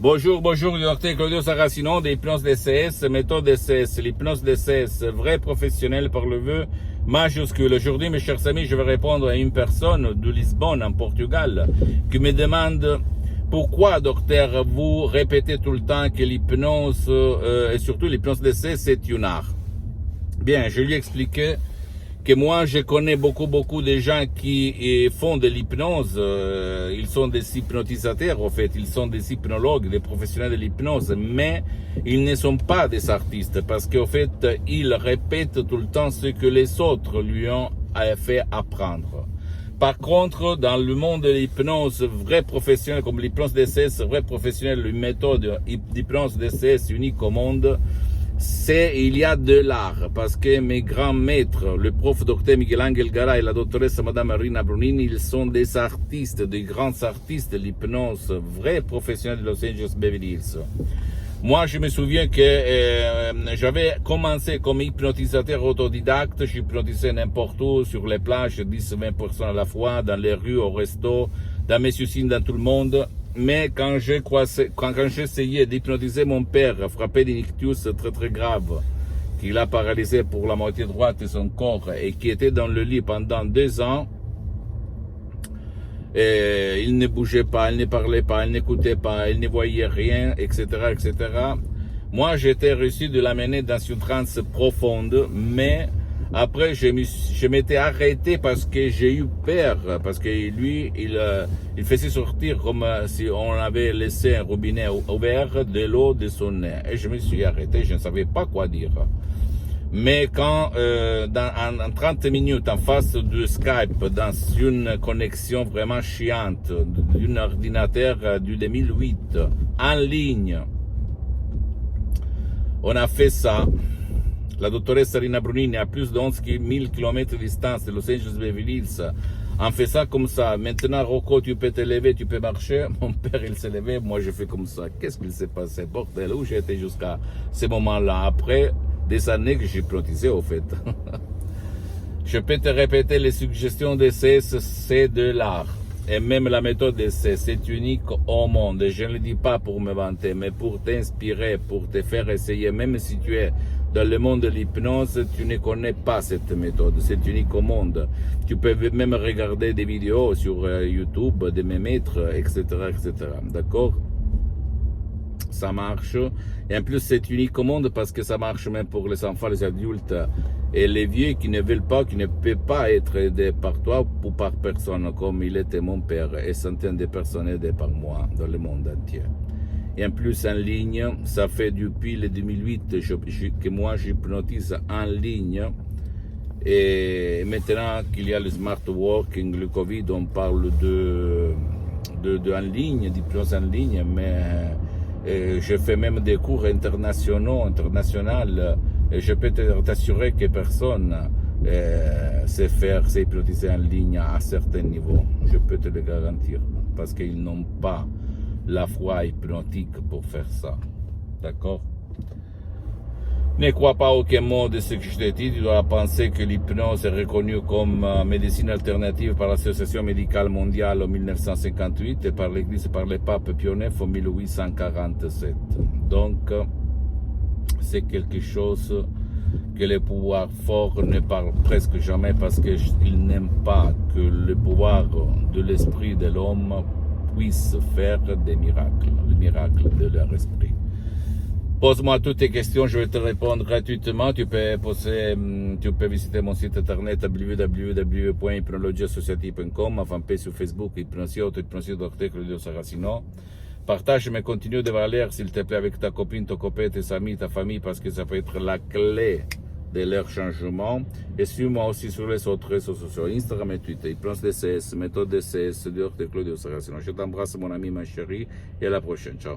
Bonjour, docteur Claudio Saracino d'Hypnose DCS, méthode DCS, l'hypnose DCS, vrai professionnel par le vœu majuscule. Aujourd'hui, mes chers amis, je vais répondre à une personne de Lisbonne, en Portugal, qui me demande pourquoi, docteur, vous répétez tout le temps que l'hypnose, et surtout l'hypnose DCS, c'est une art. Bien, je lui ai expliqué que moi, je connais beaucoup de gens qui font de l'hypnose. Ils sont des hypnotisateurs, en fait. Ils sont des hypnologues, des professionnels de l'hypnose. Mais ils ne sont pas des artistes parce qu'en fait, ils répètent tout le temps ce que les autres lui ont fait apprendre. Par contre, dans le monde de l'hypnose, vrai professionnel comme l'hypnose DCS, vrai professionnel, une méthode d'hypnose DCS unique au monde, il y a de l'art, parce que mes grands maîtres, le prof Dr Miguel Angel Garay et la doctoresse Madame Rina Brunini, ils sont des artistes, des grands artistes de l'hypnose, vrais professionnels de Los Angeles Beverly Hills. Moi, je me souviens que j'avais commencé comme hypnotisateur autodidacte, j'hypnotisais n'importe où, sur les plages, 10-20% à la fois, dans les rues, au resto, dans mes usines, dans tout le monde. Mais quand j'essayais d'hypnotiser mon père, frappé d'un ictus très grave, qui l'a paralysé pour la moitié droite de son corps et qui était dans le lit pendant 2 ans, et il ne bougeait pas, il ne parlait pas, il n'écoutait pas, il ne voyait rien, etc., etc. Moi, j'étais reçu de l'amener dans une transe profonde, mais après, je m'étais arrêté parce que j'ai eu peur, parce que lui, il faisait sortir comme si on avait laissé un robinet ouvert de l'eau de son nez. Et je me suis arrêté, je ne savais pas quoi dire. Mais quand, en 30 minutes, en face de Skype, dans une connexion vraiment chiante, d'un ordinateur du 2008, en ligne, on a fait ça. La doctoresse Rina Brunini, à plus de 11 000 km de distance de Los Angeles Beverly Hills, en fait ça comme ça. Maintenant, Rocco, tu peux te lever, tu peux marcher. Mon père, il s'est levé, moi, je fais comme ça. Qu'est-ce qu'il s'est passé? Bordel, où j'étais jusqu'à ce moment-là? Après des années que j'ai hypnotisé, au fait. Je peux te répéter, les suggestions DCS, c'est de l'art. Et même la méthode DCS, c'est unique au monde. Et je ne le dis pas pour me vanter, mais pour t'inspirer, pour te faire essayer. Même si tu es dans le monde de l'hypnose, tu ne connais pas cette méthode. C'est unique au monde. Tu peux même regarder des vidéos sur YouTube de mes maîtres, etc., etc. D'accord? Ça marche. Et en plus, c'est unique au monde parce que ça marche même pour les enfants, les adultes et les vieux qui ne veulent pas, qui ne peuvent pas être aidés par toi ou par personne, comme il était mon père et centaines de personnes aidées par moi dans le monde entier. Et en plus, en ligne, ça fait depuis le 2008 que moi j'hypnotise en ligne. Et maintenant qu'il y a le smart working, le Covid, on parle en ligne, d'hypnose en ligne, mais je fais même des cours internationaux, et je peux t'assurer que personne sait hypnotiser en ligne à certains niveaux. Je peux te le garantir, parce qu'ils n'ont pas la foi hypnotique pour faire ça. D'accord? Ne crois pas aucun mot de ce que je t'ai dit. Tu dois penser que l'hypnose est reconnue comme médecine alternative par l'Association médicale mondiale en 1958 et par l'Église et par le pape Pie IX en 1847. Donc, c'est quelque chose que les pouvoirs forts ne parlent presque jamais parce qu'ils n'aiment pas que le pouvoir de l'esprit de l'homme puisse faire des miracles, le miracle de leur esprit. Pose-moi toutes tes questions, je vais te répondre gratuitement. Tu peux visiter mon site internet www.hypnologieassociative.com, ma fanpage sur Facebook, Hypnosie Dr Claudio Saracino. Partage mes contenus de valeur, s'il te plaît, avec ta copine, ton copain, tes amis, ta famille, parce que ça peut être la clé de leur changement. Et suis-moi aussi sur les autres réseaux sociaux, Instagram et Twitter, Hypnose DCS, méthode DCS, Dr Claudio Saracino. Je t'embrasse, mon ami, ma chérie, et à la prochaine. Ciao.